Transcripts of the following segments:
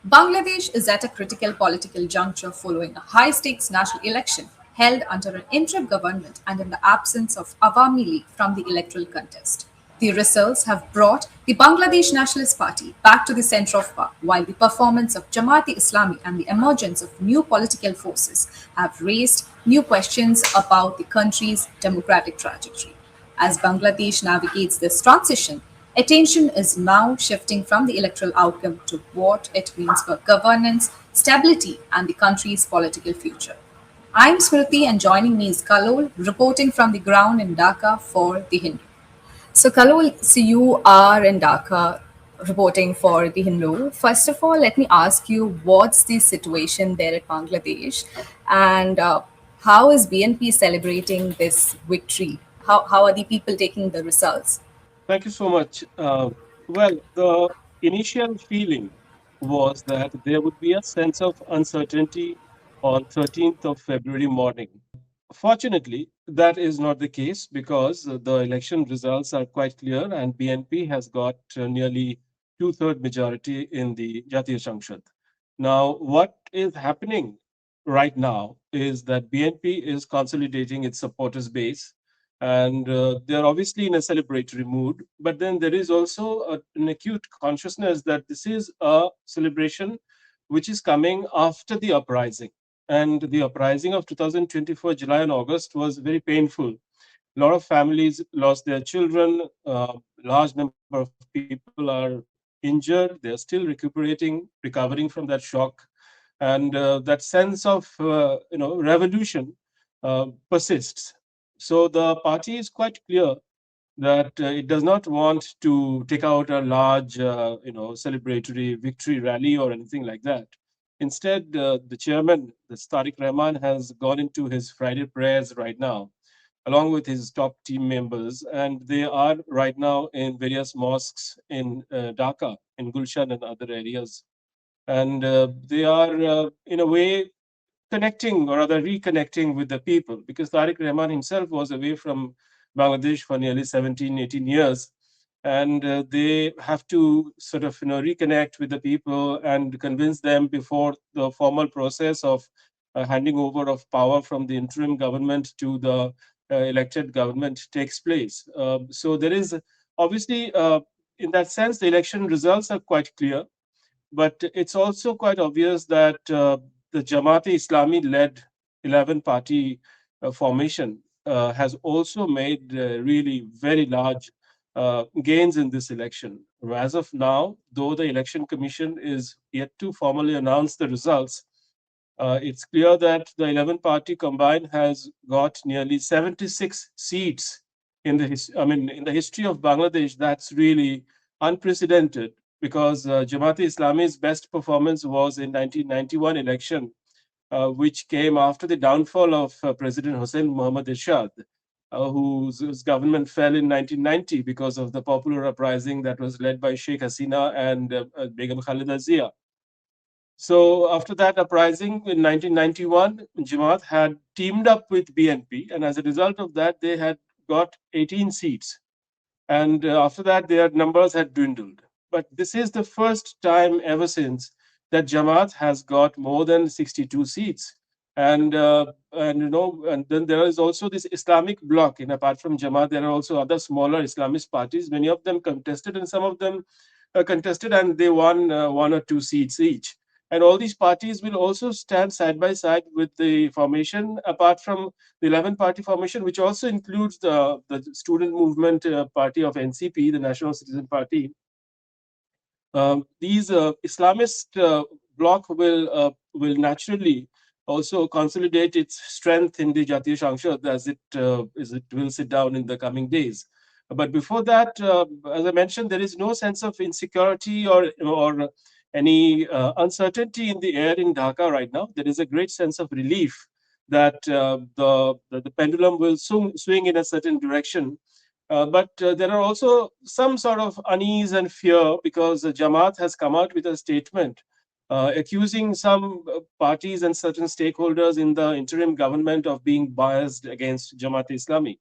Bangladesh is at a critical political juncture following a high stakes national election held under an interim government and in the absence of Awami League from the electoral contest. The results have brought the Bangladesh Nationalist Party back to the center of power, while the performance of Jamaat Islami and the emergence of new political forces have raised new questions about the country's democratic trajectory. As Bangladesh navigates this transition, attention is now shifting from the electoral outcome to what it means for governance, stability, and the country's political future. I'm Smriti, and joining me is Kallol, reporting from the ground in Dhaka for the Hindu. So, Kallol, so you are in Dhaka reporting for the Hindu. First of all, let me ask you what's the situation there at Bangladesh and how is BNP celebrating this victory? How are the people taking the results? Thank you so much. Well, the initial feeling was that there would be a sense of uncertainty on 13th of February morning. Fortunately, that is not the case because the election results are quite clear and BNP has got nearly two-third majority in the Jatiya Sanshad. Now, what is happening right now is that BNP is consolidating its supporters base and they're obviously in a celebratory mood, but then there is also an acute consciousness that this is a celebration which is coming after the uprising. And the uprising of 2024 July and August was very painful. A lot of families lost their children. Large number of people are injured. They're still recuperating, recovering from that shock, and that sense of revolution persists. So the party is quite clear that it does not want to take out a large, celebratory victory rally or anything like that. Instead, the chairman, the Tariq Rahman, has gone into his Friday prayers right now, along with his top team members, and they are right now in various mosques in Dhaka, in Gulshan and other areas. And they are, in a way, connecting or rather reconnecting with the people because Tariq Rahman himself was away from Bangladesh for nearly 17, 18 years. And they have to sort of reconnect with the people and convince them before the formal process of handing over of power from the interim government to the elected government takes place. So there is obviously, in that sense, the election results are quite clear, but it's also quite obvious that the Jamaat Islami led 11 party formation has also made really very large gains in this election. As of now, though the Election Commission is yet to formally announce the results, it's clear that the 11 party combined has got nearly 76 seats in the in the history of Bangladesh. That's really unprecedented because Jamaat Islami's best performance was in 1991 election, which came after the downfall of President Hossein Mohammad Ershad, whose government fell in 1990 because of the popular uprising that was led by Sheikh Hasina and Begum Khalida Zia. So after that uprising in 1991, Jamaat had teamed up with BNP, and as a result of that, they had got 18 seats. And after that, their numbers had dwindled. But this is the first time ever since that Jamaat has got more than 62 seats. And then there is also this Islamic bloc. And apart from Jamaat, there are also other smaller Islamist parties. Many of them contested, and some of them contested, and they won one or two seats each. And all these parties will also stand side by side with the formation, apart from the 11 party formation, which also includes the student movement party of NCP, the National Citizen Party. These Islamist bloc will naturally also consolidate its strength in the Jatiya Sanshad as it will sit down in the coming days. But before that, as I mentioned, there is no sense of insecurity or any uncertainty in the air in Dhaka right now. There is a great sense of relief that the pendulum will soon swing in a certain direction. But there are also some sort of unease and fear because Jamaat has come out with a statement accusing some parties and certain stakeholders in the interim government of being biased against Jamaat Islami.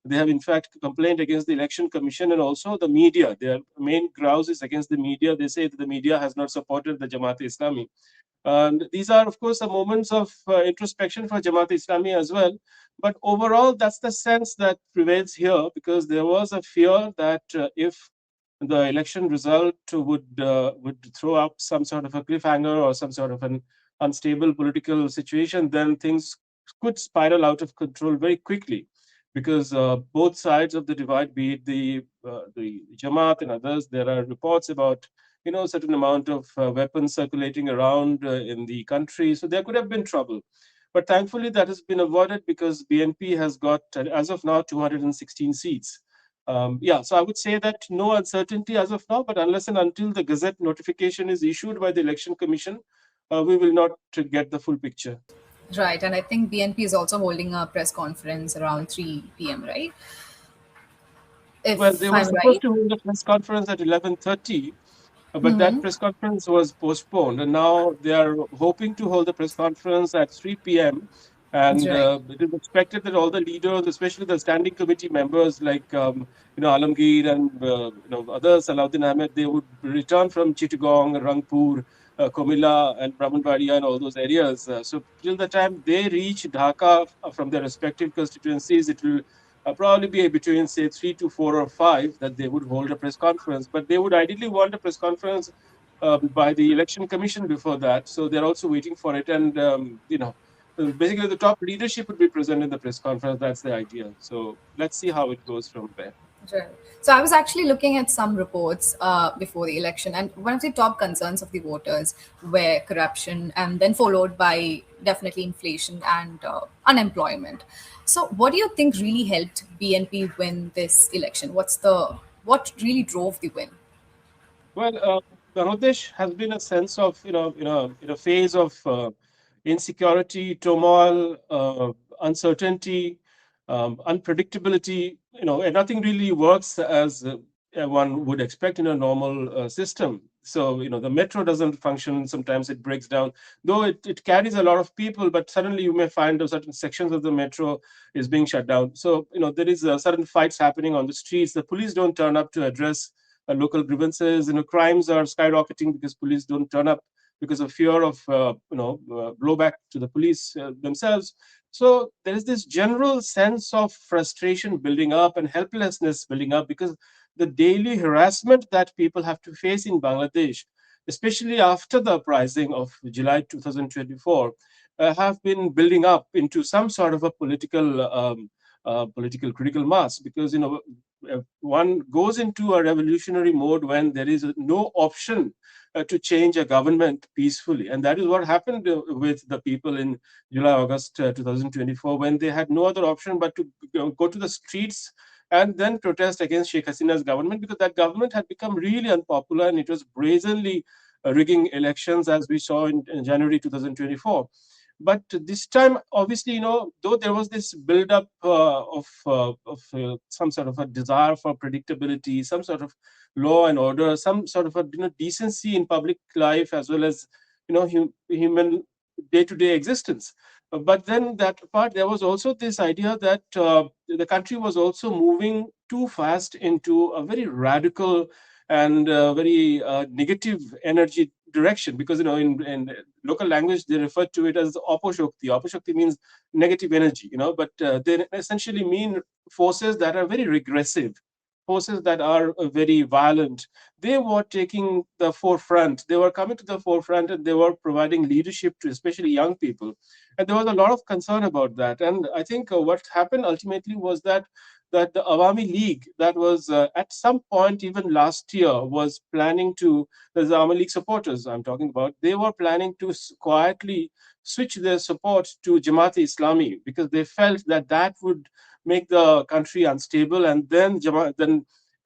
They have, in fact, complained against the election commission and also the media. Their main grouse is against the media. They say that the media has not supported the Jamaat Islami. And these are, of course, the moments of introspection for Jamaat Islami as well. But overall, that's the sense that prevails here, because there was a fear that if the election result would throw up some sort of a cliffhanger or some sort of an unstable political situation, then things could spiral out of control very quickly, because both sides of the divide, be it the Jamaat and others, there are reports about certain amount of weapons circulating around in the country. So there could have been trouble. But thankfully, that has been avoided because BNP has got, as of now, 216 seats. Yeah, so I would say that no uncertainty as of now, but unless and until the Gazette notification is issued by the Election Commission, we will not get the full picture. Right, and I think BNP is also holding a press conference around 3 p.m., right? Well, they If were I'm supposed right. to hold a press conference at 11:30, but that press conference was postponed, and now they are hoping to hold the press conference at 3 p.m. And Right. it is expected that all the leaders, especially the standing committee members like Alamgir and others, Alauddin Ahmed, they would return from Chittagong, Rangpur, Comilla, and Brahmanbaria, and all those areas. So till the time they reach Dhaka from their respective constituencies, it will probably be between, say, 3 to 4 or 5 that they would hold a press conference. But they would ideally want a press conference by the election commission before that. So they're also waiting for it. And, basically the top leadership would be present in the press conference. That's the idea. So let's see how it goes from there. Right. So I was actually looking at some reports before the election, and one of the top concerns of the voters were corruption, and then followed by definitely inflation and unemployment. So, what do you think really helped BNP win this election? What really drove the win? Well, Bangladesh has been a sense of, in a phase of insecurity, turmoil, uncertainty, unpredictability, and nothing really works as one would expect in a normal system. So, the metro doesn't function. Sometimes it breaks down, though it carries a lot of people, but suddenly you may find certain sections of the metro is being shut down. So, there is certain fights happening on the streets. The police don't turn up to address local grievances. Crimes are skyrocketing because police don't turn up because of fear of blowback to the police themselves. So there is this general sense of frustration building up and helplessness building up, because the daily harassment that people have to face in Bangladesh, especially after the uprising of July 2024, have been building up into some sort of a political critical mass, because one goes into a revolutionary mode when there is no option to change a government peacefully. And that is what happened with the people in July, August 2024, when they had no other option but to go to the streets and then protest against Sheikh Hasina's government, because that government had become really unpopular and it was brazenly rigging elections, as we saw in January 2024. But this time, obviously, though there was this build-up of some sort of a desire for predictability, some sort of law and order, some sort of a decency in public life, as well as human day-to-day existence. But then that part, there was also this idea that the country was also moving too fast into a very radical and very negative energy direction, because in local language they refer to it as oposhokti. Oposhokti means negative energy, but they essentially mean forces that are very regressive, forces that are very violent. They were taking the forefront. They were coming to the forefront, and they were providing leadership to especially young people. And there was a lot of concern about that. And I think what happened ultimately was that the Awami League, that was at some point even last year, was planning to, the Awami League supporters I'm talking about, they were planning to quietly switch their support to Jamaat Islami, because they felt that that would make the country unstable, and then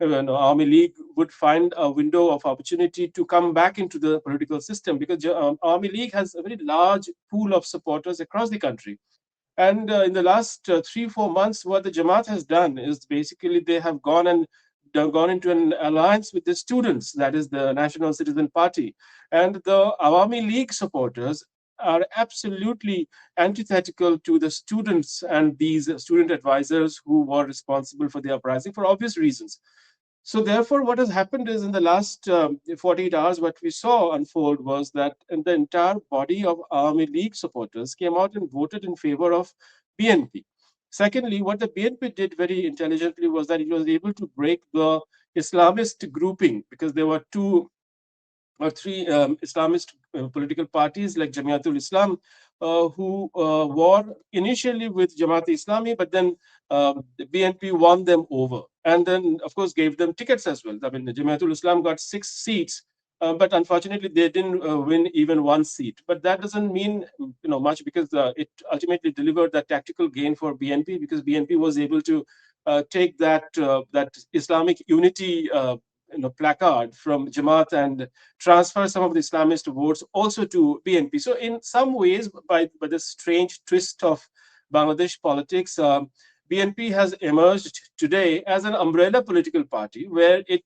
Awami League would find a window of opportunity to come back into the political system, because Awami League has a very large pool of supporters across the country. And in the last 3 4 months, what the Jamaat has done is basically they have gone into an alliance with the students, that is the National Citizen Party, and the Awami League supporters are absolutely antithetical to the students and these student advisors who were responsible for the uprising for obvious reasons. So therefore, what has happened is in the last 48 hours, what we saw unfold was that the entire body of Awami League supporters came out and voted in favor of BNP. Secondly, what the BNP did very intelligently was that it was able to break the Islamist grouping, because there were two or three Islamist political parties like Jamiatul Islam, who war initially with Jamaat Islami, but then the BNP won them over, and then of course gave them tickets as well. I mean, the Jamiatul Islam got 6 seats, but unfortunately they didn't win even 1 seat. But that doesn't mean much, because it ultimately delivered that tactical gain for BNP, because BNP was able to take that Islamic unity placard from Jamaat and transfer some of the Islamist votes also to BNP. So in some ways, by the strange twist of Bangladesh politics, BNP has emerged today as an umbrella political party where it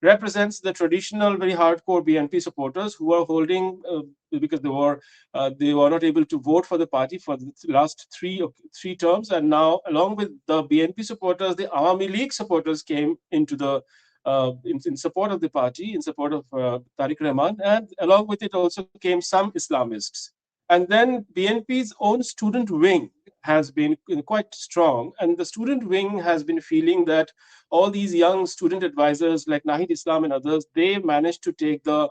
represents the traditional, very hardcore BNP supporters who are holding, because they were not able to vote for the party for the last three terms, and now along with the BNP supporters, the Awami League supporters came into the in support of the party, in support of Tariq Rahman, and along with it also came some Islamists. And then BNP's own student wing has been quite strong, and the student wing has been feeling that all these young student advisors like Nahid Islam and others, they managed to take the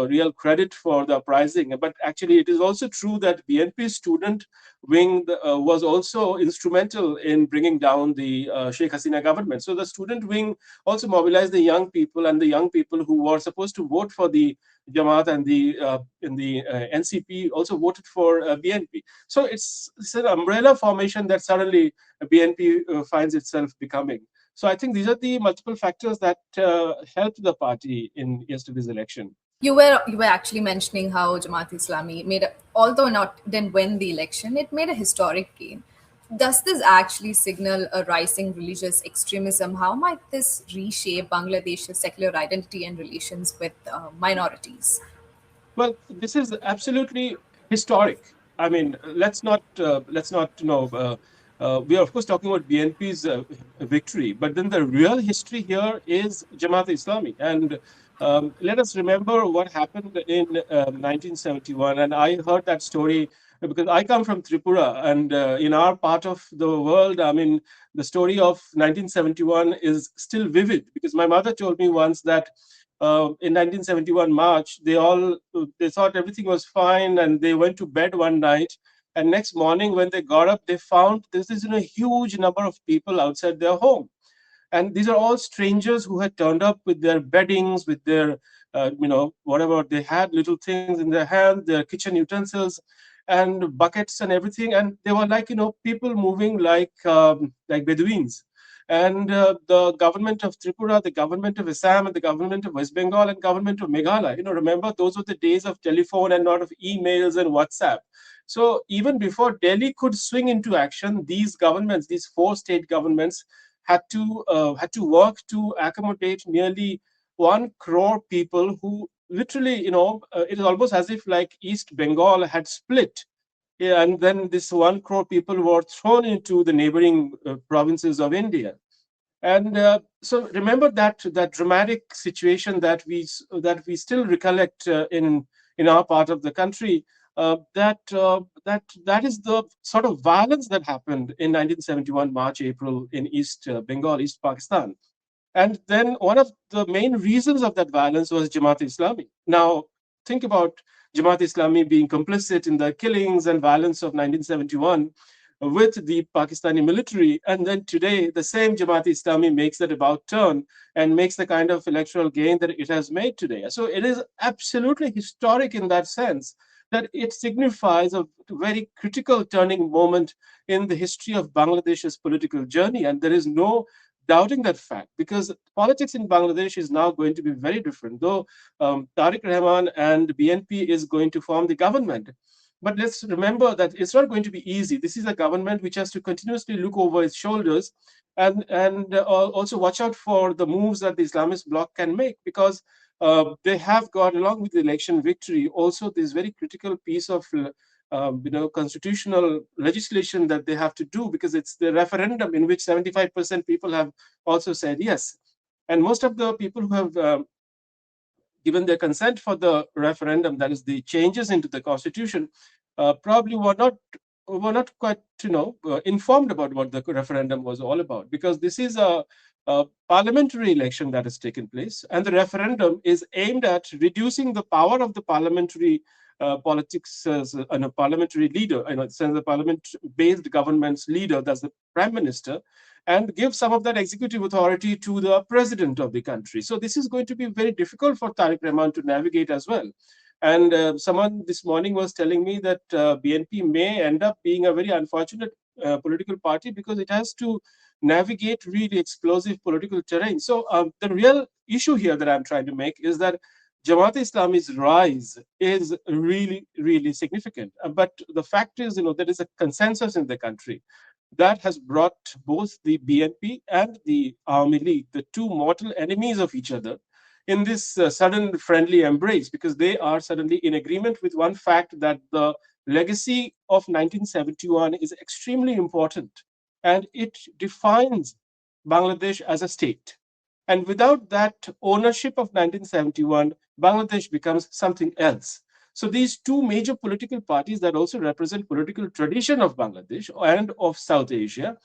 real credit for the uprising. But actually, it is also true that BNP student wing was also instrumental in bringing down the Sheikh Hasina government. So the student wing also mobilized the young people, and the young people who were supposed to vote for the Jamaat and the in the NCP also voted for BNP. So it's an umbrella formation that suddenly BNP finds itself becoming. So I think these are the multiple factors that helped the party in yesterday's election. You were actually mentioning how Jamaat Islami although not didn't win the election, it made a historic gain. Does this actually signal a rising religious extremism? How might this reshape Bangladesh's secular identity and relations with minorities? Well, this is absolutely historic. I mean, let's not we are of course talking about BNP's victory, but then the real history here is Jamaat Islami. And let us remember what happened in 1971. And I heard that story because I come from Tripura, and in our part of the world, I mean, the story of 1971 is still vivid, because my mother told me once that in 1971 March, they thought everything was fine, and they went to bed one night. And next morning, when they got up, they found this is a huge number of people outside their home, and these are all strangers who had turned up with their beddings, with their whatever they had, little things in their hand, their kitchen utensils and buckets and everything, and they were like people moving like Bedouins. And the government of Tripura, the government of Assam, and the government of West Bengal, and government of Meghalaya, remember, those were the days of telephone and not of emails and WhatsApp. So even before Delhi could swing into action, these governments, these four state governments, had to work to accommodate nearly 1 crore people who literally, it is almost as if like East Bengal had split. Yeah, and then this 1 crore people were thrown into the neighboring provinces of India. And so remember that dramatic situation that we still recollect in our part of the country. That is the sort of violence that happened in 1971 March April in East Bengal, East Pakistan. And then one of the main reasons of that violence was Jamaat Islami. Now, think about Jamaat Islami being complicit in the killings and violence of 1971 with the Pakistani military. And then today, the same Jamaat Islami makes that about turn and makes the kind of electoral gain that it has made today. So it is absolutely historic in that sense, that it signifies a very critical turning moment in the history of Bangladesh's political journey. And there is no doubting that fact, because politics in Bangladesh is now going to be very different, though Tariq Rahman and BNP is going to form the government. But let's remember that it's not going to be easy. This is a government which has to continuously look over its shoulders and also watch out for the moves that the Islamist bloc can make, because they have got, along with the election victory, also this very critical piece of constitutional legislation that they have to do, because it's the referendum in which 75% people have also said yes. And most of the people who have given their consent for the referendum, that is the changes into the constitution, probably were not quite informed about what the referendum was all about, because this is a parliamentary election that has taken place, and the referendum is aimed at reducing the power of the parliamentary politics as a parliamentary leader, since the parliament-based government's leader, that's the prime minister, and give some of that executive authority to the president of the country. So this is going to be very difficult for Tariq Rahman to navigate as well. And someone this morning was telling me that BNP may end up being a very unfortunate political party, because it has to navigate really explosive political terrain. So the real issue here that I'm trying to make is that Jamaat Islami's rise is really, really significant. But the fact is, there is a consensus in the country that has brought both the BNP and the Awami League, the two mortal enemies of each other, in this sudden friendly embrace, because they are suddenly in agreement with one fact, that the legacy of 1971 is extremely important, and it defines Bangladesh as a state. And without that ownership of 1971, Bangladesh becomes something else. So these two major political parties that also represent political tradition of Bangladesh and of South Asia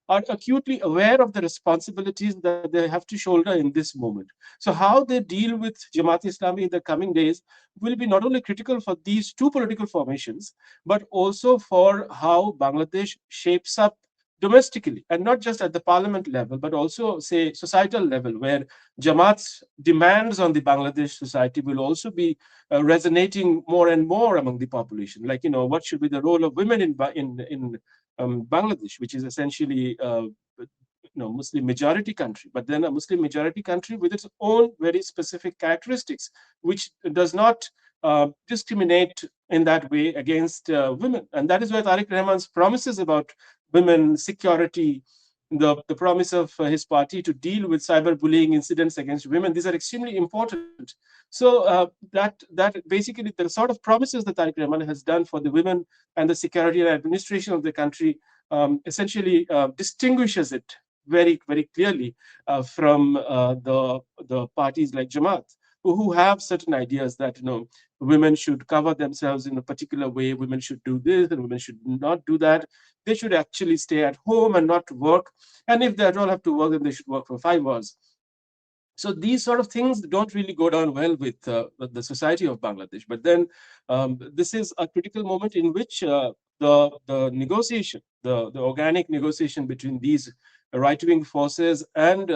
are acutely aware of the responsibilities that they have to shoulder in this moment. So how they deal with Jamaat Islami in the coming days will be not only critical for these two political formations, but also for how Bangladesh shapes up domestically, and not just at the parliament level, but also, say, societal level, where Jamaat's demands on the Bangladesh society will also be resonating more and more among the population. Like, what should be the role of women in Bangladesh, which is essentially Muslim majority country, but then a Muslim majority country with its own very specific characteristics, which does not discriminate in that way against women. And that is why Tariq Rahman's promises about women, security, the promise of his party to deal with cyberbullying incidents against women, these are extremely important. So that basically the sort of promises that Tariq Rahman has done for the women and the security and administration of the country essentially distinguishes it very, very clearly from the parties like Jamaat, who have certain ideas that women should cover themselves in a particular way, women should do this and women should not do that. They should actually stay at home and not work. And if they at all have to work, then they should work for 5 hours. So these sort of things don't really go down well with the society of Bangladesh. But then this is a critical moment in which the negotiation, the organic negotiation between these right-wing forces and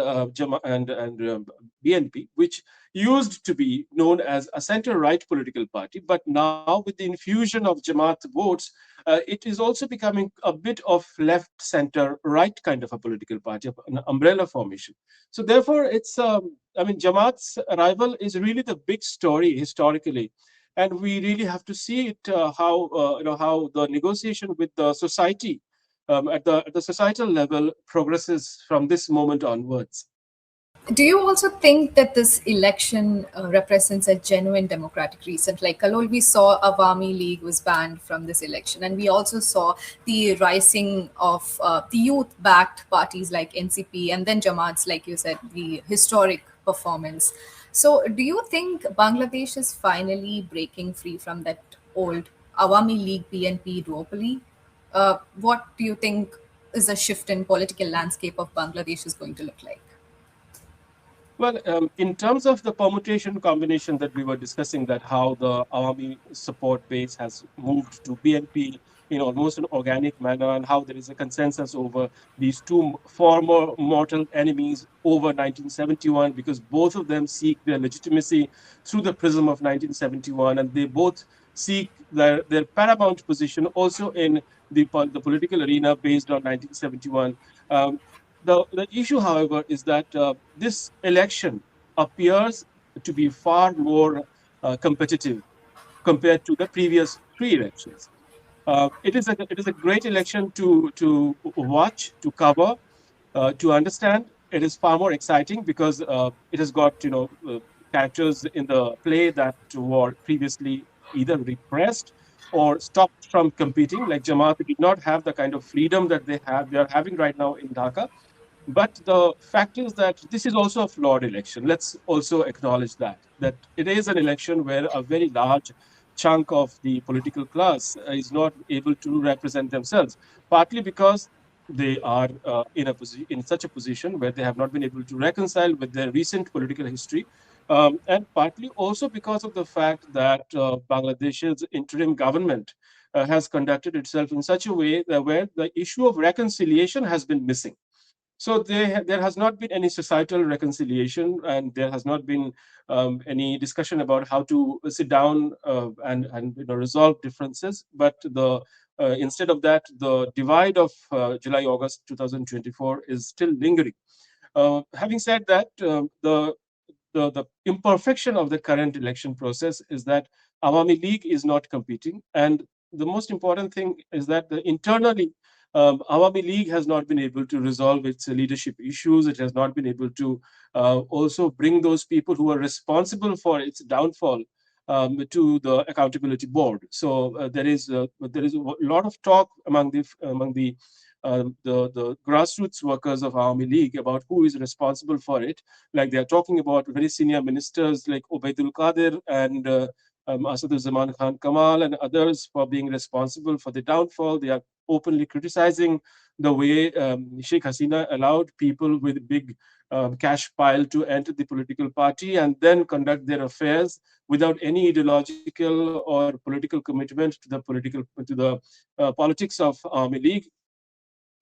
BNP, which used to be known as a center-right political party, but now with the infusion of Jamaat votes, it is also becoming a bit of left-center-right kind of a political party, an umbrella formation. So therefore, Jamaat's arrival is really the big story historically, and we really have to see it how the negotiation with the society at the societal level progresses from this moment onwards. Do you also think that this election represents a genuine democratic reset? Like Kallol, we saw Awami League was banned from this election, and we also saw the rising of the youth-backed parties like NCP, and then Jamaats, like you said, the historic performance. So, do you think Bangladesh is finally breaking free from that old Awami League BNP duopoly? What do you think is a shift in political landscape of Bangladesh is going to look like? Well, in terms of the permutation combination that we were discussing, that how the Awami support base has moved to BNP in almost an organic manner, and how there is a consensus over these two former mortal enemies over 1971, because both of them seek their legitimacy through the prism of 1971, and they both seek their paramount position also in the political arena based on 1971. The issue, however, is that this election appears to be far more competitive compared to the previous three elections. It is a great election to watch, to cover, to understand. It is far more exciting because it has got characters in the play that were previously either repressed or stopped from competing. Like Jamaat did not have the kind of freedom that they are having right now in Dhaka. But the fact is that this is also a flawed election. Let's also acknowledge that it is an election where a very large chunk of the political class is not able to represent themselves, partly because they are in such a position where they have not been able to reconcile with their recent political history, and partly also because of the fact that Bangladesh's interim government has conducted itself in such a way that where the issue of reconciliation has been missing. So there has not been any societal reconciliation, and there has not been any discussion about how to sit down and resolve differences. But the instead of that, the divide of July August 2024 is still lingering. Having said that, the imperfection of the current election process is that Awami League is not competing, and the most important thing is that internally, Awami League has not been able to resolve its leadership issues. It has not been able to also bring those people who are responsible for its downfall to the accountability board. So there is a lot of talk among the grassroots workers of Awami League about who is responsible for it. Like they are talking about very senior ministers like Obaidul Qadir and Asaduzzahman Khan Kamal and others for being responsible for the downfall. They are openly criticizing the way Sheikh Hasina allowed people with big cash pile to enter the political party and then conduct their affairs without any ideological or political commitment to the politics of Army League.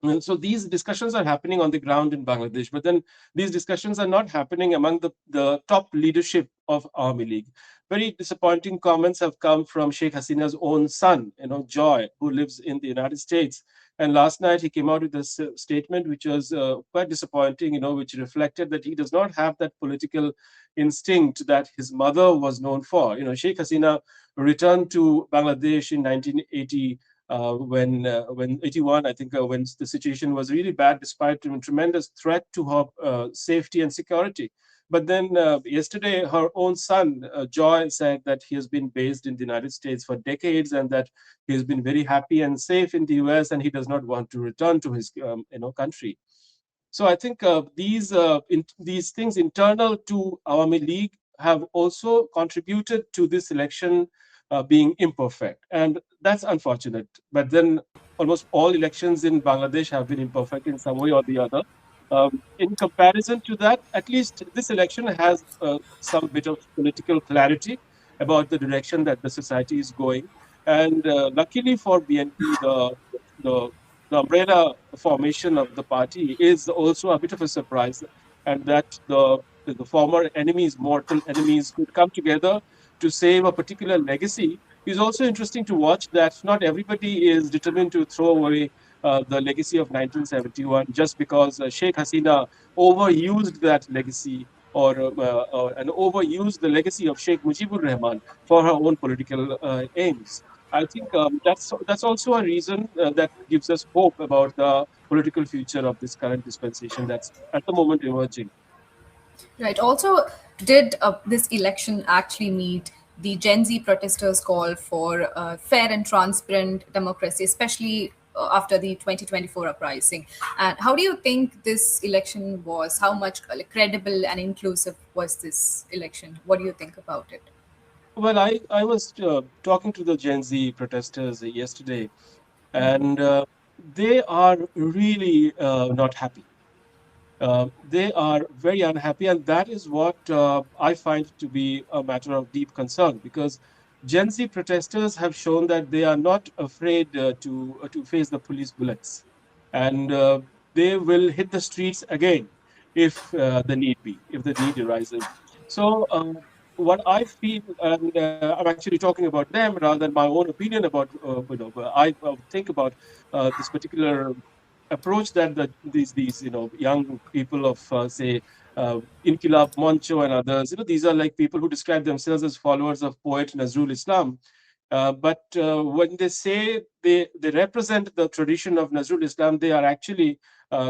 And so these discussions are happening on the ground in Bangladesh, but then these discussions are not happening among the top leadership of Army League. Very disappointing comments have come from Sheikh Hasina's own son, Joy, who lives in the United States. And last night he came out with this statement, which was quite disappointing, which reflected that he does not have that political instinct that his mother was known for. Sheikh Hasina returned to Bangladesh in 1980 when 81, I think, when the situation was really bad, despite a tremendous threat to her safety and security. But then yesterday, her own son, Joy, said that he has been based in the United States for decades and that he has been very happy and safe in the US and he does not want to return to his country. So I think these things internal to Awami League have also contributed to this election being imperfect, and that's unfortunate. But then almost all elections in Bangladesh have been imperfect in some way or the other. In comparison to that, at least this election has some bit of political clarity about the direction that the society is going. And luckily for BNP, the the umbrella formation of the party is also a bit of a surprise, and that the former enemies, mortal enemies, could come together to save a particular legacy is also interesting to watch. That not everybody is determined to throw away the legacy of 1971 just because Sheikh Hasina overused that legacy and overused the legacy of Sheikh Mujibur Rahman for her own political aims. I think that's also a reason that gives us hope about the political future of this current dispensation that's at the moment emerging. Right. Also, did this election actually meet the Gen Z protesters' call for fair and transparent democracy, especially after the 2024 uprising? And how do you think this election was? How much credible and inclusive was this election? What do you think about it? Well, I was talking to the Gen Z protesters yesterday, and they are really not happy. They are very unhappy, and that is what I find to be a matter of deep concern because Gen Z protesters have shown that they are not afraid to face the police bullets, and they will hit the streets again if the need arises. So, what I feel, and I'm actually talking about them rather than my own opinion about, I think about this particular approach that these young people of say Inkilab Moncho and others, these are like people who describe themselves as followers of poet Nazrul Islam. But when they say they represent the tradition of Nazrul Islam, they are actually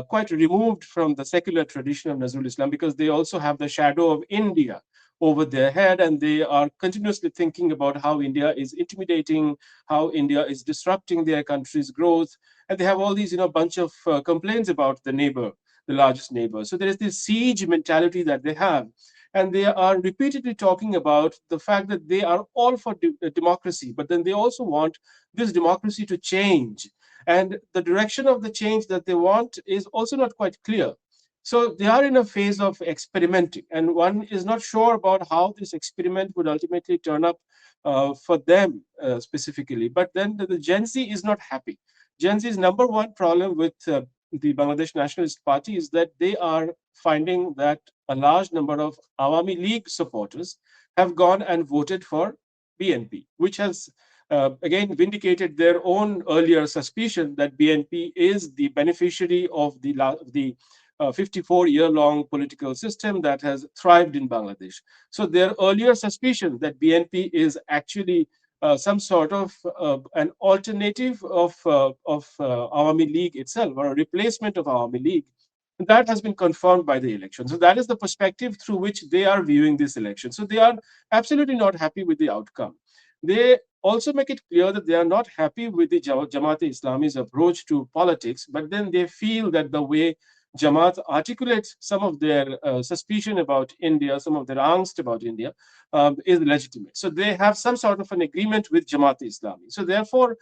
quite removed from the secular tradition of Nazrul Islam because they also have the shadow of India over their head, and they are continuously thinking about how India is intimidating, how India is disrupting their country's growth, and they have all these, bunch of complaints about the neighbor, the largest neighbor. So there is this siege mentality that they have, and they are repeatedly talking about the fact that they are all for democracy, but then they also want this democracy to change, and the direction of the change that they want is also not quite clear. So they are in a phase of experimenting, and one is not sure about how this experiment would ultimately turn up for them specifically. But then the Gen Z is not happy. Gen Z's number one problem with the Bangladesh Nationalist Party is that they are finding that a large number of Awami League supporters have gone and voted for BNP, which has again vindicated their own earlier suspicion that BNP is the beneficiary of the 54-year-long political system that has thrived in Bangladesh. So their earlier suspicion that BNP is actually some sort of an alternative of Awami League itself, or a replacement of Awami League, that has been confirmed by the election. So that is the perspective through which they are viewing this election. So they are absolutely not happy with the outcome. They also make it clear that they are not happy with the Jamaat-e-Islami's approach to politics, but then they feel that the way Jamaat articulates some of their suspicion about India, some of their angst about India, is legitimate. So they have some sort of an agreement with Jamaat-e-Islami. So therefore,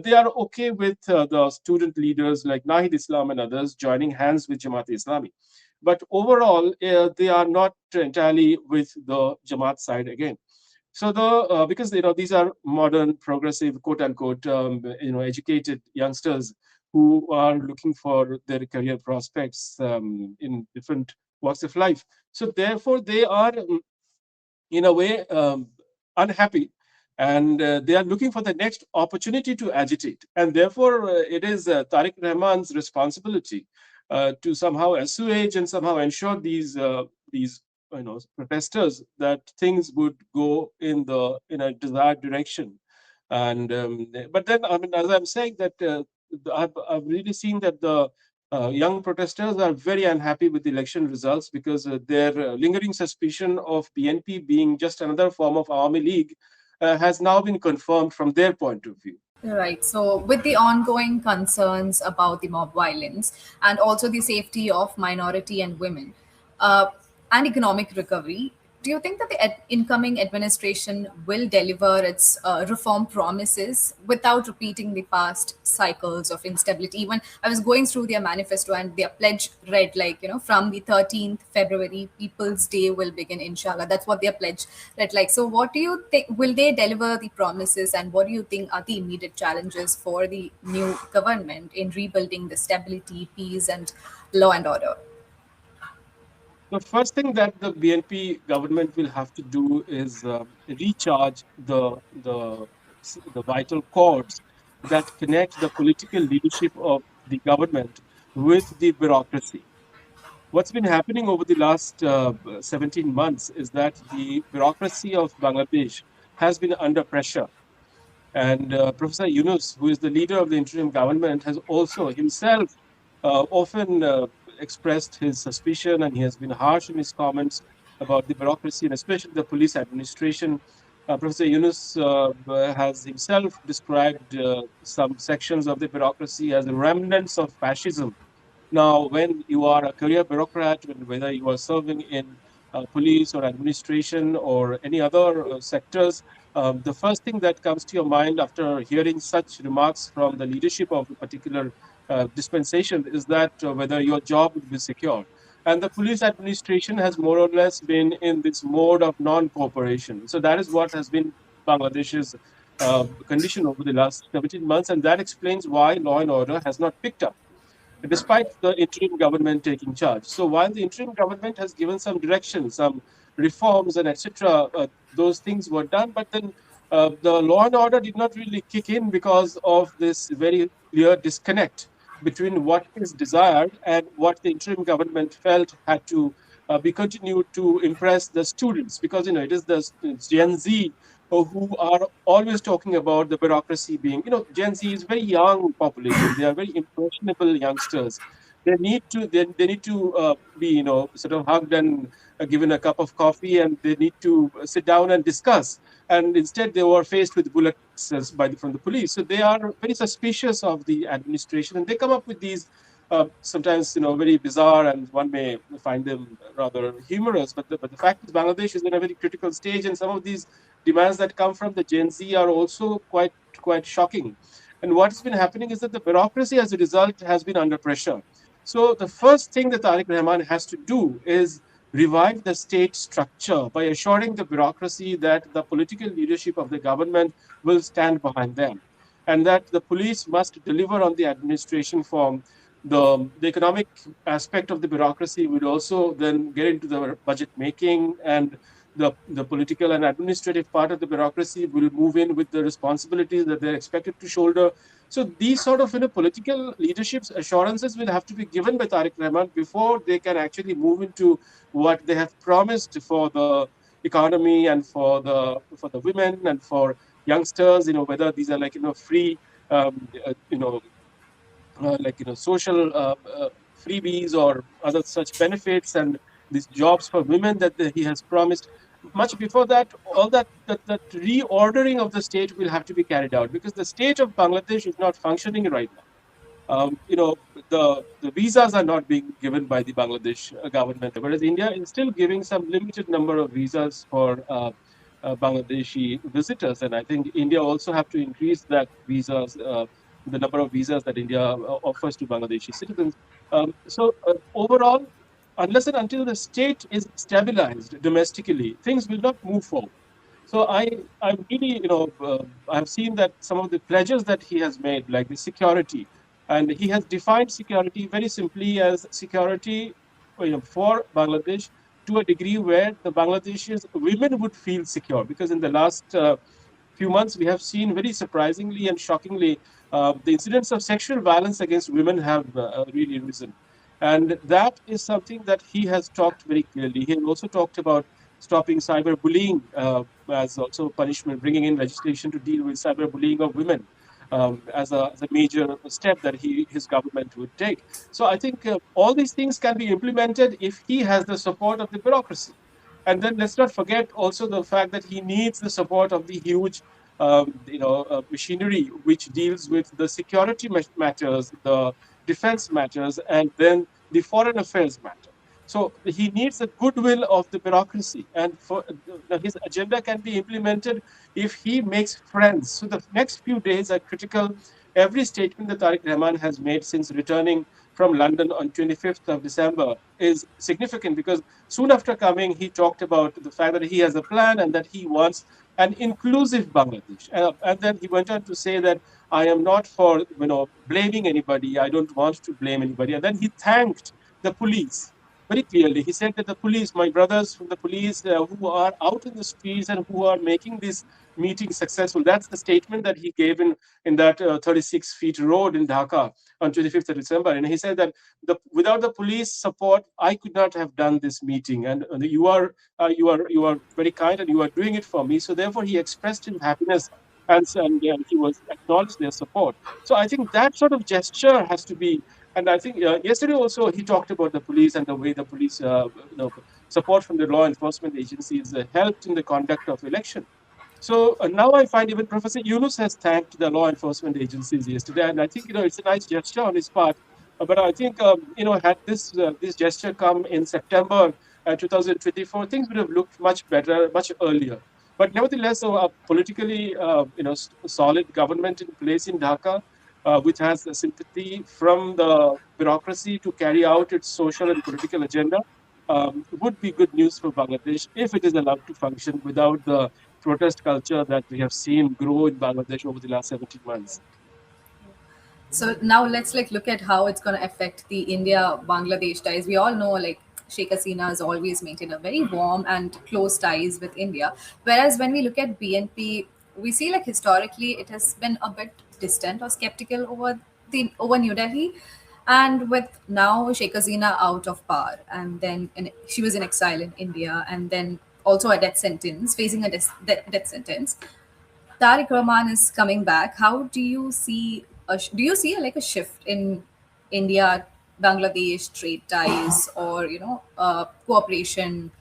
they are okay with the student leaders like Nahid Islam and others joining hands with Jamaat-e-Islami. But overall, they are not entirely with the Jamaat side again. So because these are modern, progressive, quote unquote, educated youngsters who are looking for their career prospects in different walks of life. So therefore, they are in a way unhappy, and they are looking for the next opportunity to agitate. And therefore, it is Tariq Rahman's responsibility to somehow assuage and somehow ensure these protesters that things would go in a desired direction. And but then, I mean, as I'm saying that I've really seen that the young protesters are very unhappy with the election results because their lingering suspicion of BNP being just another form of Awami League has now been confirmed from their point of view. Right. So, with the ongoing concerns about the mob violence and also the safety of minority and women uh, and economic recovery, do you think that the incoming administration will deliver its reform promises without repeating the past cycles of instability? Even I was going through their manifesto, and their pledge read like, from the 13th February, People's Day will begin, inshallah. That's what their pledge read like. So, what do you think? Will they deliver the promises, and what do you think are the immediate challenges for the new government in rebuilding the stability, peace, and law and order? The first thing that the BNP government will have to do is recharge the vital cords that connect the political leadership of the government with the bureaucracy. What's been happening over the last 17 months is that the bureaucracy of Bangladesh has been under pressure. And Professor Yunus, who is the leader of the interim government, has also himself often expressed his suspicion, and he has been harsh in his comments about the bureaucracy and especially the police administration. Professor Yunus has himself described some sections of the bureaucracy as remnants of fascism. Now, when you are a career bureaucrat, whether you are serving in police or administration or any other sectors, the first thing that comes to your mind after hearing such remarks from the leadership of a particular dispensation is that whether your job would be secure. And the police administration has more or less been in this mode of non-cooperation. So that is what has been Bangladesh's condition over the last 17 months, and that explains why law and order has not picked up despite the interim government taking charge. So while the interim government has given some direction, some reforms and etc., those things were done, but then the law and order did not really kick in because of this very clear disconnect between what is desired and what the interim government felt had to be continued to impress the students, because it is the Gen Z who are always talking about the bureaucracy being, Gen Z is very young population. They are very impressionable youngsters. they need to be sort of hugged and given a cup of coffee, and they need to sit down and discuss. And instead, they were faced with bullets from the police. So they are very suspicious of the administration, and they come up with these sometimes very bizarre, and one may find them rather humorous. But the fact is, Bangladesh is in a very critical stage, and some of these demands that come from the Gen Z are also quite shocking. And what's been happening is that the bureaucracy, as a result, has been under pressure. So the first thing that Tariq Rahman has to do is revive the state structure by assuring the bureaucracy that the political leadership of the government will stand behind them, and that the police must deliver on the administration form. The economic aspect of the bureaucracy would also then get into the budget making, and the political and administrative part of the bureaucracy will move in with the responsibilities that they're expected to shoulder. So these sort of political leadership's assurances will have to be given by Tariq Rahman before they can actually move into what they have promised for the economy and for the women and for youngsters. Whether these are like free, social freebies or other such benefits, and these jobs for women that he has promised. Much before that, all that reordering of the state will have to be carried out, because the state of Bangladesh is not functioning right now. The visas are not being given by the Bangladesh government, whereas India is still giving some limited number of visas for Bangladeshi visitors, and I think India also have to increase that visas, the number of visas that India offers to Bangladeshi citizens. So overall, unless and until the state is stabilized domestically, things will not move forward. So I really, I have seen that some of the pledges that he has made, like the security, and he has defined security very simply as security, for Bangladesh, to a degree where the Bangladeshis women would feel secure. Because in the last few months, we have seen very surprisingly and shockingly the incidents of sexual violence against women have really risen. And that is something that he has talked very clearly. He has also talked about stopping cyberbullying as also punishment, bringing in legislation to deal with cyberbullying of women as a major step that his government would take. So I think all these things can be implemented if he has the support of the bureaucracy. And then let's not forget also the fact that he needs the support of the huge machinery which deals with the security matters, the defense matters, and then the foreign affairs matter. So he needs the goodwill of the bureaucracy, and for his agenda can be implemented if he makes friends. So the next few days are critical. Every statement that Tariq Rahman has made since returning from London on 25th of December is significant, because soon after coming, he talked about the fact that he has a plan and that he wants an inclusive Bangladesh. And then he went on to say that I am not for blaming anybody. I don't want to blame anybody. And then he thanked the police very clearly. He said that the police, my brothers from the police who are out in the streets and who are making this meeting successful. That's the statement that he gave in that 36 feet road in Dhaka on 25th of December. And he said that without the police support, I could not have done this meeting. And you are very kind, and you are doing it for me. So therefore, he expressed his happiness, and he was acknowledged their support. So I think that sort of gesture has to be. And I think yesterday also he talked about the police and the way the police support from the law enforcement agencies helped in the conduct of election. So now I find even Professor Yunus has thanked the law enforcement agencies yesterday, and I think it's a nice gesture on his part. But I think had this gesture come in September 2024, things would have looked much better, much earlier. But nevertheless, so a politically solid government in place in Dhaka, which has the sympathy from the bureaucracy to carry out its social and political agenda, would be good news for Bangladesh if it is allowed to function without the protest culture that we have seen grow in Bangladesh over the last 17 months. So now let's look at how it's going to affect the India-Bangladesh ties. We all know Sheikh Hasina has always maintained a very warm and close ties with India. Whereas when we look at BNP, we see historically it has been a bit distant or skeptical over New Delhi. And with now Sheikh Hasina out of power, and then she was in exile in India, and then also a death sentence, facing a death sentence. Tariq Rahman is coming back. How do you see do you see a shift in India Bangladesh trade ties or cooperation?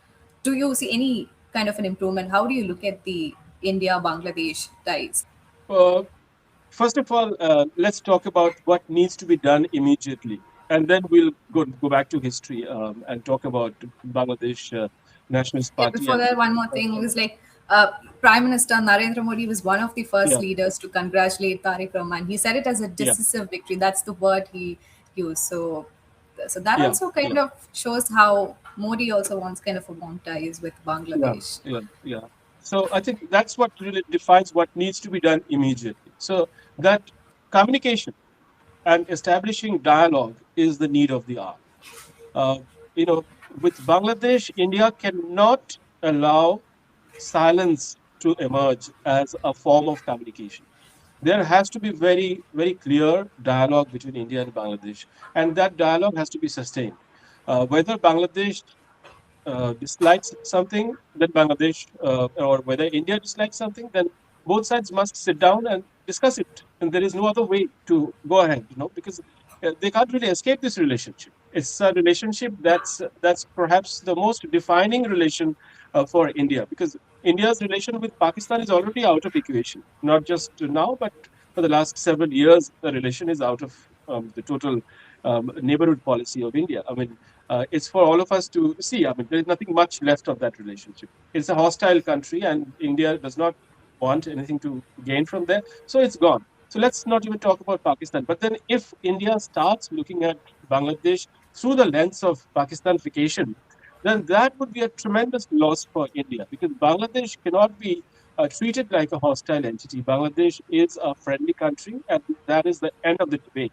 Do you see any kind of an improvement? How do you look at the India Bangladesh ties? Uh, First of all, let's talk about what needs to be done immediately, and then we'll go back to history and talk about Bangladesh Nationalist Yeah, Party before and that, one more thing. It was like Prime Minister Narendra Modi was one of the first yeah, leaders to congratulate Tariq Rahman. He said it as a yeah, decisive victory. That's the word he used. So that yeah, also yeah, kind of shows how Modi also wants kind of a warm ties with yeah, Bangladesh. yeah, yeah. So I think that's what really defines what needs to be done immediately. So that communication and establishing dialogue is the need of the hour. Uh, with Bangladesh, India cannot allow silence to emerge as a form of communication. There has to be very, very clear dialogue between India and Bangladesh, and that dialogue has to be sustained. Whether Bangladesh dislikes something, then Bangladesh, or whether India dislikes something, then both sides must sit down and discuss it. And there is no other way to go ahead, because they can't really escape this relationship. It's a relationship that's perhaps the most defining relation for India, because India's relation with Pakistan is already out of equation, not just now, but for the last several years, the relation is out of the total neighborhood policy of India. I mean, it's for all of us to see. I mean, there is nothing much left of that relationship. It's a hostile country, and India does not want anything to gain from there. So it's gone. So let's not even talk about Pakistan. But then, if India starts looking at Bangladesh through the lens of Pakistanification, then that would be a tremendous loss for India, because Bangladesh cannot be treated like a hostile entity. Bangladesh is a friendly country, and that is the end of the debate.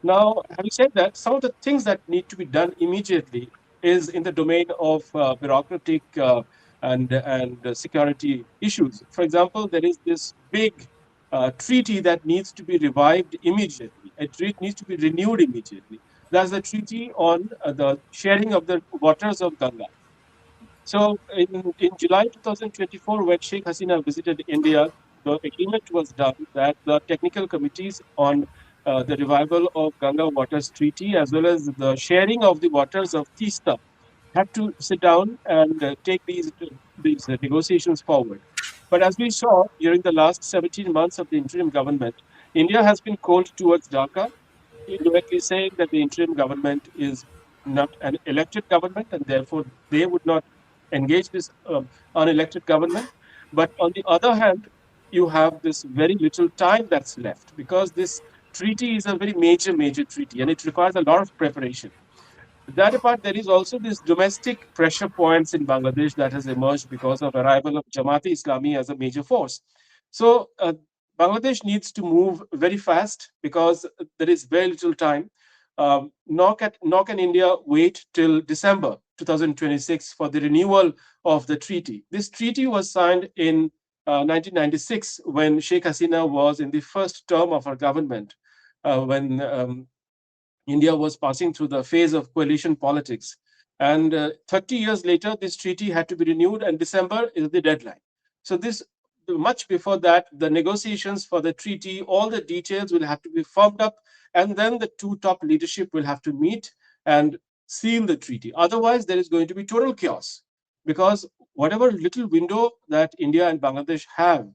Now, having said that, some of the things that need to be done immediately is in the domain of bureaucratic and security issues. For example, there is this big treaty that needs to be revived immediately. A treaty needs to be renewed immediately. That's the treaty on the sharing of the waters of Ganga. So in July 2024, when Sheikh Hasina visited India, the agreement was done that the technical committees on the revival of Ganga Waters Treaty, as well as the sharing of the waters of Tista, had to sit down and take these negotiations forward. But as we saw during the last 17 months of the interim government, India has been cold towards Dhaka, indirectly saying that the interim government is not an elected government, and therefore they would not engage this unelected government. But on the other hand, you have this very little time that's left, because this treaty is a very major, major treaty, and it requires a lot of preparation. That apart, there is also this domestic pressure points in Bangladesh that has emerged because of arrival of Jamaat Islami as a major force. So Bangladesh needs to move very fast, because there is very little time. Nor can India wait till December 2026 for the renewal of the treaty. This treaty was signed in 1996, when Sheikh Hasina was in the first term of her government, when India was passing through the phase of coalition politics. And 30 years later, this treaty had to be renewed, and December is the deadline. So, this much before that, the negotiations for the treaty, all the details will have to be firmed up, and then the two top leadership will have to meet and seal the treaty. Otherwise, there is going to be total chaos, because whatever little window that India and Bangladesh have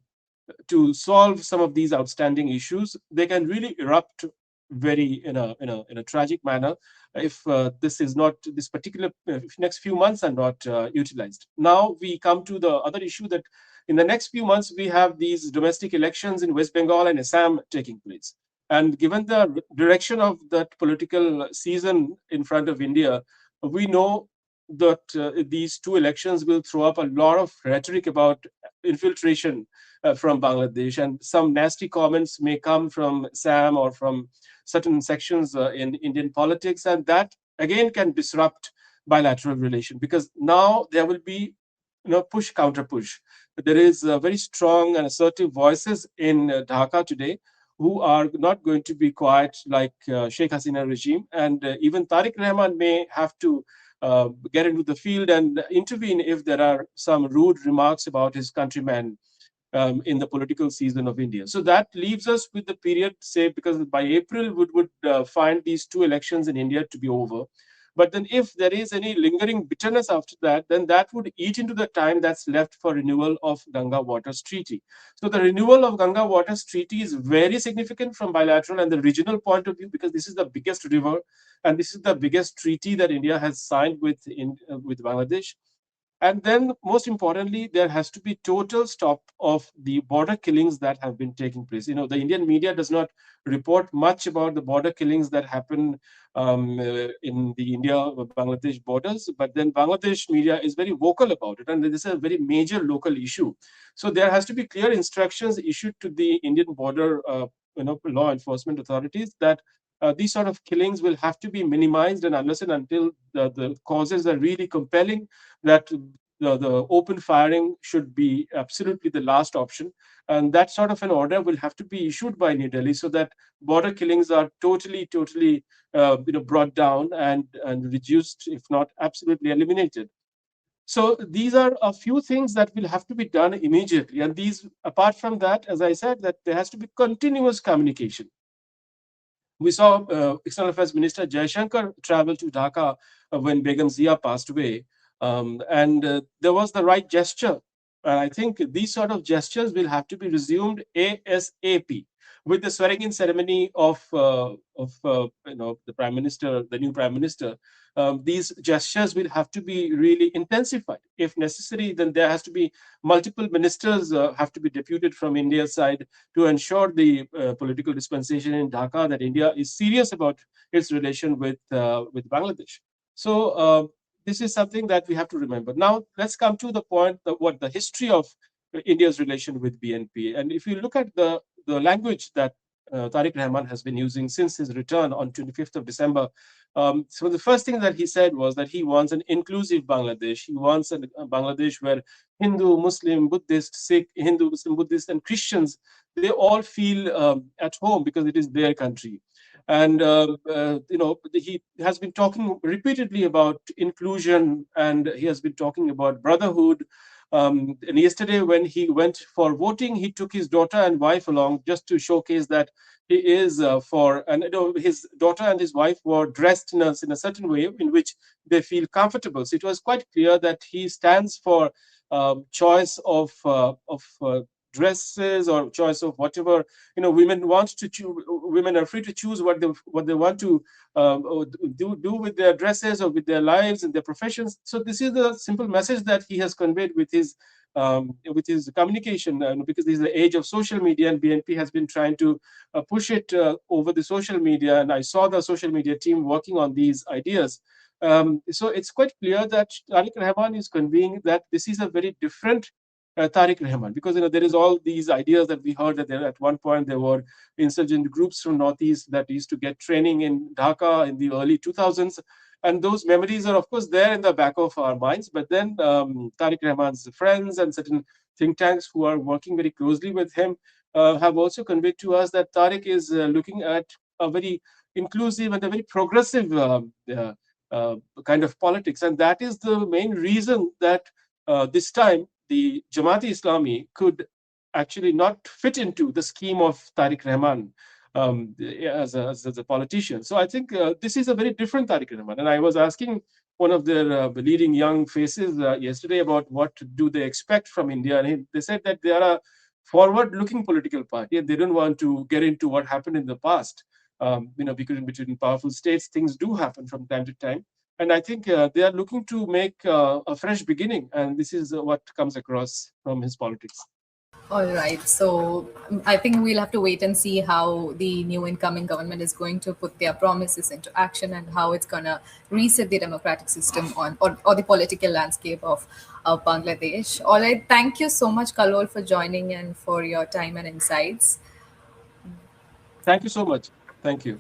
to solve some of these outstanding issues, they can really erupt very in a tragic manner if this particular next few months are not utilized. Now we come to the other issue, that in the next few months we have these domestic elections in West Bengal and Assam taking place. And given the direction of that political season in front of India, we know that these two elections will throw up a lot of rhetoric about infiltration from Bangladesh, and some nasty comments may come from Sam or from certain sections in Indian politics, and that again can disrupt bilateral relation, because now there will be push counter push. There is very strong and assertive voices in Dhaka today who are not going to be quiet like Sheikh Hasina regime, and even Tariq Rahman may have to get into the field and intervene if there are some rude remarks about his countrymen in the political season of India. So that leaves us with the period, say, because by April we would find these two elections in India to be over. But then if there is any lingering bitterness after that, then that would eat into the time that's left for renewal of Ganga Waters Treaty. So the renewal of Ganga Waters Treaty is very significant from bilateral and the regional point of view, because this is the biggest river and this is the biggest treaty that India has signed with Bangladesh. And then, most importantly, there has to be total stop of the border killings that have been taking place. The Indian media does not report much about the border killings that happen in the India-Bangladesh borders, but then Bangladesh media is very vocal about it, and this is a very major local issue. So there has to be clear instructions issued to the Indian border law enforcement authorities that these sort of killings will have to be minimized, and unless and until the causes are really compelling, that the open firing should be absolutely the last option. And that sort of an order will have to be issued by New Delhi so that border killings are totally brought down and reduced, if not absolutely eliminated. So these are a few things that will have to be done immediately. And these, apart from that, as I said, that there has to be continuous communication. We saw External Affairs Minister Jaishankar travel to Dhaka when Begum Zia passed away. And there was the right gesture. And I think these sort of gestures will have to be resumed ASAP with the swearing-in ceremony of the Prime Minister, the new Prime Minister. These gestures will have to be really intensified. If necessary, then there has to be multiple ministers have to be deputed from India's side to ensure the political dispensation in Dhaka that India is serious about its relation with Bangladesh. So this is something that we have to remember. Now, let's come to the point that what the history of India's relation with BNP. And if you look at the language that Tariq Rahman has been using since his return on 25th of December. So the first thing that he said was that he wants an inclusive Bangladesh. He wants a Bangladesh where Hindu, Muslim, Buddhist, Sikh, Hindu, Muslim, Buddhist, and Christians, they all feel at home because it is their country. And he has been talking repeatedly about inclusion, and he has been talking about brotherhood. And yesterday, when he went for voting, he took his daughter and wife along just to showcase that he is and his daughter and his wife were dressed in a certain way in which they feel comfortable. So it was quite clear that he stands for choice of dresses or choice of whatever women want to choose. Women are free to choose what they want to do with their dresses or with their lives and their professions. So this is the simple message that he has conveyed with his communication, because this is the age of social media, and BNP has been trying to push it over the social media. And I saw the social media team working on these ideas. So it's quite clear that Tariq Rahman is conveying that this is a very different Tariq Rahman, because there is all these ideas that we heard that at one point there were insurgent groups from Northeast that used to get training in Dhaka in the early 2000s, and those memories are of course there in the back of our minds. But then Tariq Rahman's friends and certain think tanks who are working very closely with him have also conveyed to us that Tariq is looking at a very inclusive and a very progressive kind of politics, and that is the main reason that this time the Jamaat-e-Islami could actually not fit into the scheme of Tariq Rahman as a politician. So I think this is a very different Tariq Rahman. And I was asking one of their leading young faces yesterday about what do they expect from India. And they said that they are a forward-looking political party, and they don't want to get into what happened in the past. Because between powerful states, things do happen from time to time. And I think they are looking to make a fresh beginning. And this is what comes across from his politics. All right. So I think we'll have to wait and see how the new incoming government is going to put their promises into action and how it's going to reset the democratic system or the political landscape of Bangladesh. All right. Thank you so much, Kallol, for joining and for your time and insights. Thank you so much. Thank you.